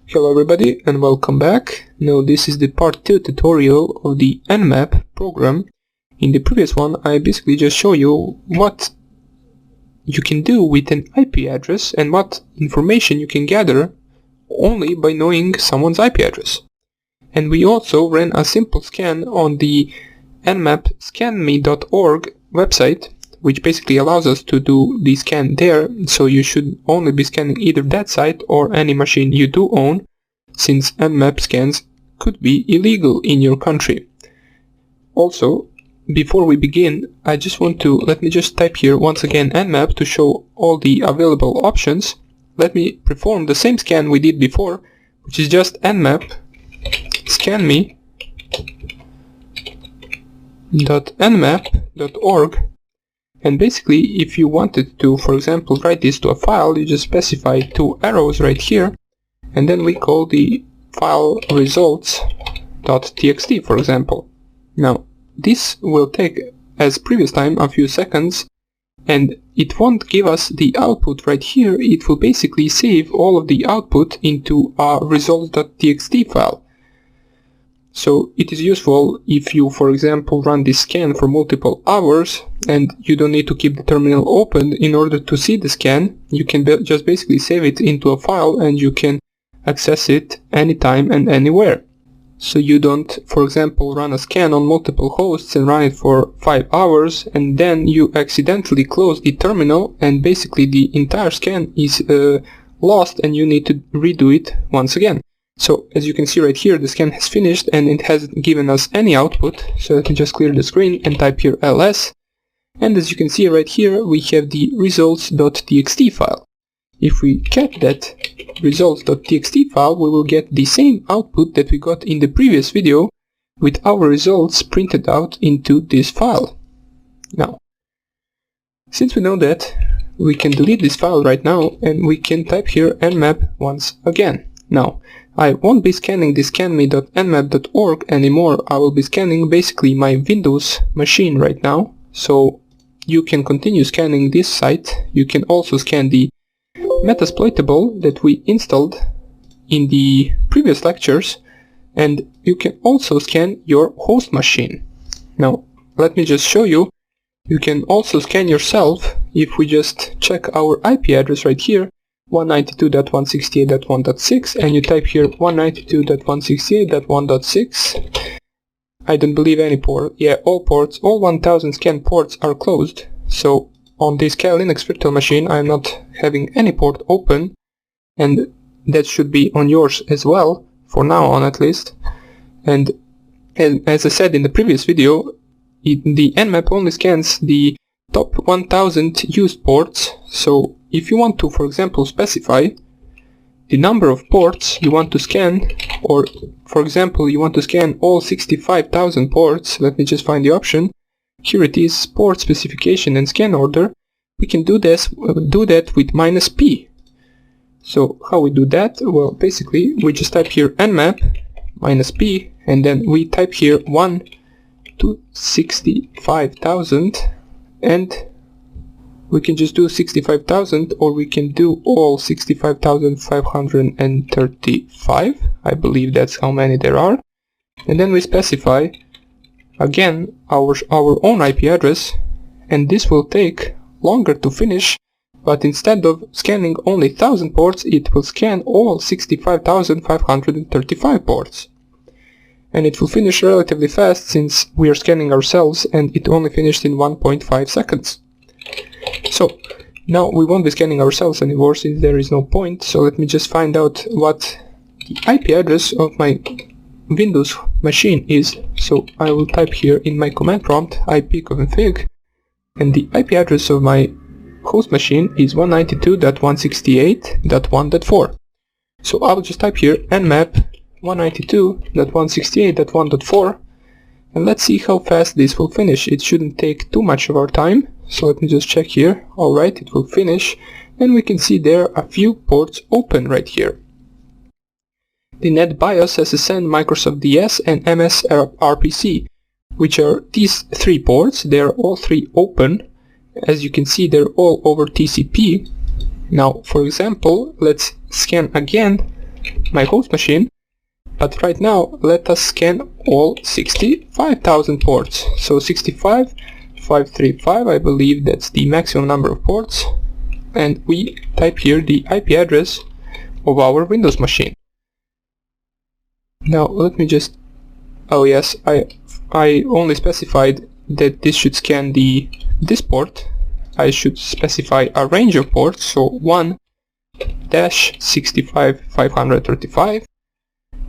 Hello everybody and welcome back. Now this is the part 2 tutorial of the Nmap program. In the previous one I basically just show you what you can do with an IP address and what information you can gather only by knowing someone's IP address. And we also ran a simple scan on the Nmap scanme.org website, which basically allows us to do the scan there, so you should only be scanning either that site or any machine you do own, since Nmap scans could be illegal in your country. Also, before we begin, let me just type here once again Nmap to show all the available options. Let me perform the same scan we did before, which is just Nmap scanme.nmap.org. And basically, if you wanted to, for example, write this to a file, you just specify two arrows right here, and then we call the file results.txt, for example. Now, this will take, as previous time, a few seconds, and it won't give us the output right here. It will basically save all of the output into a results.txt file. So it is useful if you, for example, run this scan for multiple hours and you don't need to keep the terminal open in order to see the scan. You can just basically save it into a file and you can access it anytime and anywhere. So you don't, for example, run a scan on multiple hosts and run it for 5 hours and then you accidentally close the terminal and basically the entire scan is lost and you need to redo it once again. So as you can see right here, the scan has finished and it hasn't given us any output. So let me just clear the screen and type here ls. And as you can see right here, we have the results.txt file. If we get that results.txt file, we will get the same output that we got in the previous video with our results printed out into this file. Now, since we know that, we can delete this file right now and we can type here nmap once again. Now, I won't be scanning the scanme.nmap.org anymore. I will be scanning basically my Windows machine right now. So you can continue scanning this site. You can also scan the Metasploitable that we installed in the previous lectures, and you can also scan your host machine. Now, let me just show you. You can also scan yourself if we just check our IP address right here, 192.168.1.6, and you type here 192.168.1.6. I don't believe any port. Yeah, all ports, all 1000 scan ports are closed. So on this Kali Linux virtual machine I'm not having any port open, and that should be on yours as well, for now on at least. And as I said in the previous video, the Nmap only scans the top 1000 used ports. So if you want to, for example, specify the number of ports you want to scan, or for example you want to scan all 65,000 ports, let me just find the option. Here it is, port specification and scan order. We can do that with -p. So how we do that? Well, basically we just type here nmap -p and then we type here 1 to 65,000, and we can just do 65,000, or we can do all 65,535. I believe that's how many there are. And then we specify again our own IP address, and this will take longer to finish, but instead of scanning only 1000 ports, it will scan all 65,535 ports. And it will finish relatively fast since we are scanning ourselves, and it only finished in 1.5 seconds. So now we won't be scanning ourselves anymore since there is no point. So let me just find out what the IP address of my Windows machine is. So I will type here in my command prompt ipconfig, and the IP address of my host machine is 192.168.1.4. So I will just type here nmap 192.168.1.4, and let's see how fast this will finish. It shouldn't take too much of our time. So let me just check here. Alright, it will finish, and we can see there a few ports open right here. The NetBIOS, SSN, Microsoft DS, and MS RPC, which are these three ports. They are all three open. As you can see, they're all over TCP. Now, for example, let's scan again my host machine. But right now, let us scan all 65,000 ports. So 65,535, I believe that's the maximum number of ports. And we type here the IP address of our Windows machine. Now let me just... oh yes, I only specified that this should scan this port. I should specify a range of ports, so 1-65,535,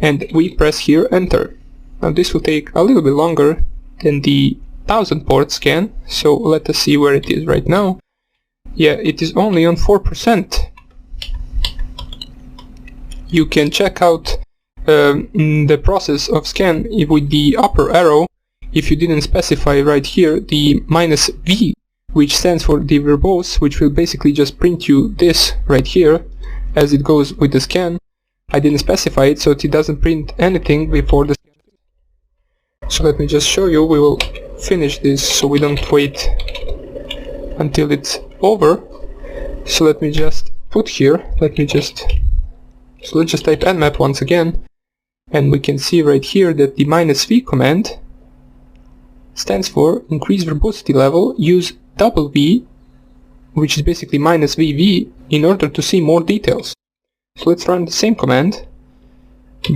and we press here enter. Now this will take a little bit longer than the 1000 port scan, so let us see where it is right now. Yeah, it is only on 4%. You can check out the process of scan with the upper arrow. If you didn't specify right here the -V, which stands for the verbose, which will basically just print you this right here as it goes with the scan. I didn't specify it, so it doesn't print anything before the scan. So let me just show you. We will finish this so we don't wait until it's over. So let me just put here, so let's just type Nmap once again, and we can see right here that the -V command stands for increase verbosity level, use double V, which is basically -VV, in order to see more details. So let's run the same command,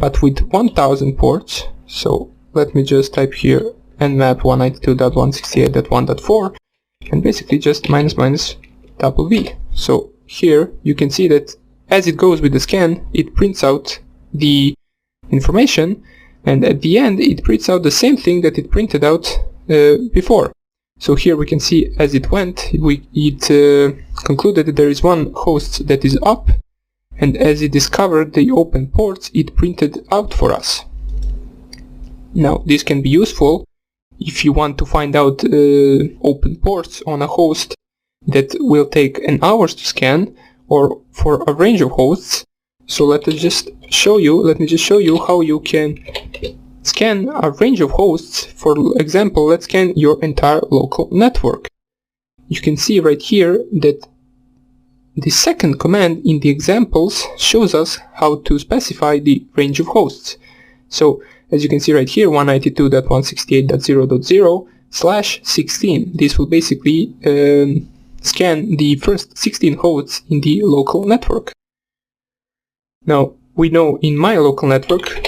but with 1000 ports. So let me just type here nmap 192.168.1.4, and basically just double V. So here you can see that as it goes with the scan, it prints out the information, and at the end it prints out the same thing that it printed out before. So here we can see as it went, it concluded that there is one host that is up, and as it discovered the open ports, it printed out for us. Now this can be useful if you want to find out open ports on a host that will take an hour to scan, or for a range of hosts. So let me just show you how you can scan a range of hosts. For example, let's scan your entire local network. You can see right here that the second command in the examples shows us how to specify the range of hosts. So as you can see right here, 192.168.0.0/16. This will basically scan the first 16 hosts in the local network. Now we know in my local network,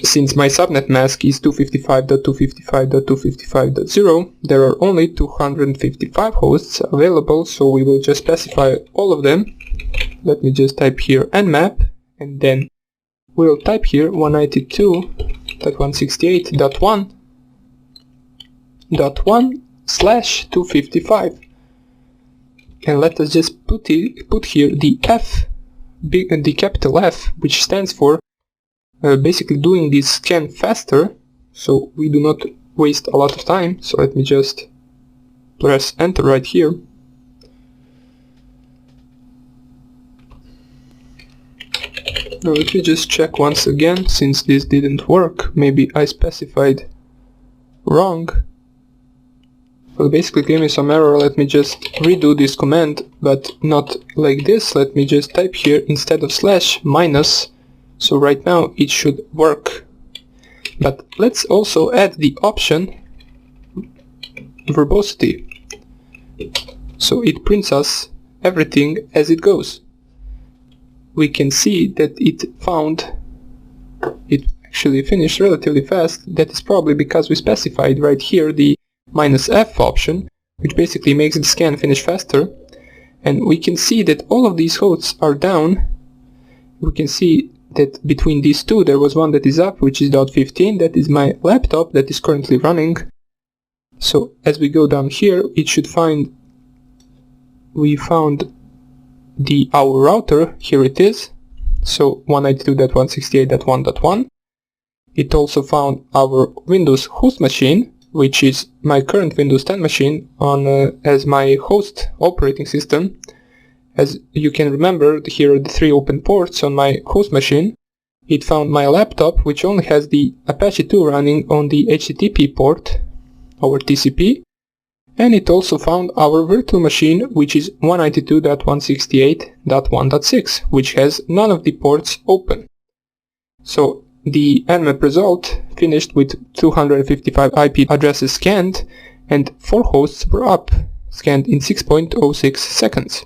since my subnet mask is 255.255.255.0, there are only 255 hosts available, so we will just specify all of them. Let me just type here nmap, and then we'll type here 192.168.1.1/255, and let us just put here the F, the capital F, which stands for basically doing this scan faster, so we do not waste a lot of time. So let me just press enter right here. Now let me just check once again, since this didn't work. Maybe I specified wrong. Well, basically gave me some error. Let me just redo this command, but not like this. Let me just type here instead of /, so right now it should work. But let's also add the option verbosity, so it prints us everything as it goes. We can see that it actually finished relatively fast. That is probably because we specified right here the -F option, which basically makes the scan finish faster. And we can see that all of these hosts are down. We can see that between these two there was one that is up, which is .15. That is my laptop that is currently running. So as we go down here, it should find, we found our router. Here it is, so 192.168.1.1. It also found our Windows host machine, which is my current Windows 10 machine on as my host operating system. As you can remember, here are the 3 open ports on my host machine. It found my laptop, which only has the Apache 2 running on the HTTP port over TCP. And it also found our virtual machine, which is 192.168.1.6, which has none of the ports open. So the Nmap result finished with 255 IP addresses scanned, and 4 hosts were up, scanned in 6.06 seconds.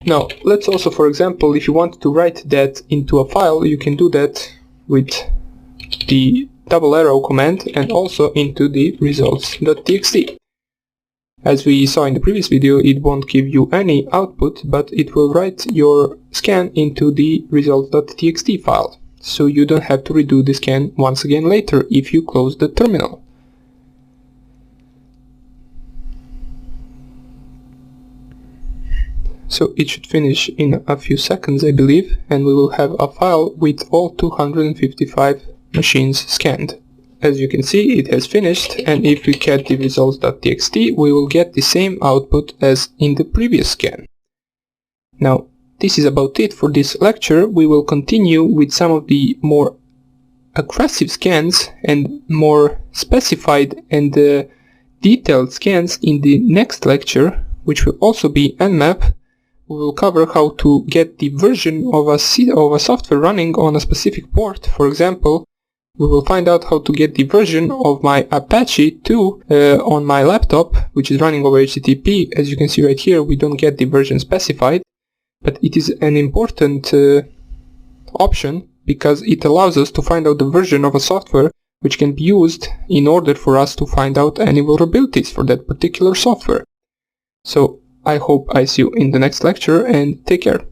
Now, let's also, for example, if you want to write that into a file, you can do that with the double arrow command and also into the results.txt. As we saw in the previous video, it won't give you any output, but it will write your scan into the results.txt file, so you don't have to redo the scan once again later if you close the terminal. So it should finish in a few seconds, I believe, and we will have a file with all 255 machines scanned. As you can see, it has finished, and if we get the results.txt, we will get the same output as in the previous scan. Now, this is about it for this lecture. We will continue with some of the more aggressive scans and more specified and detailed scans in the next lecture, which will also be Nmap. We will cover how to get the version of a software running on a specific port. For example, we will find out how to get the version of my Apache 2 on my laptop, which is running over HTTP. As you can see right here, we don't get the version specified, but it is an important option because it allows us to find out the version of a software which can be used in order for us to find out any vulnerabilities for that particular software. So I hope I see you in the next lecture, and take care.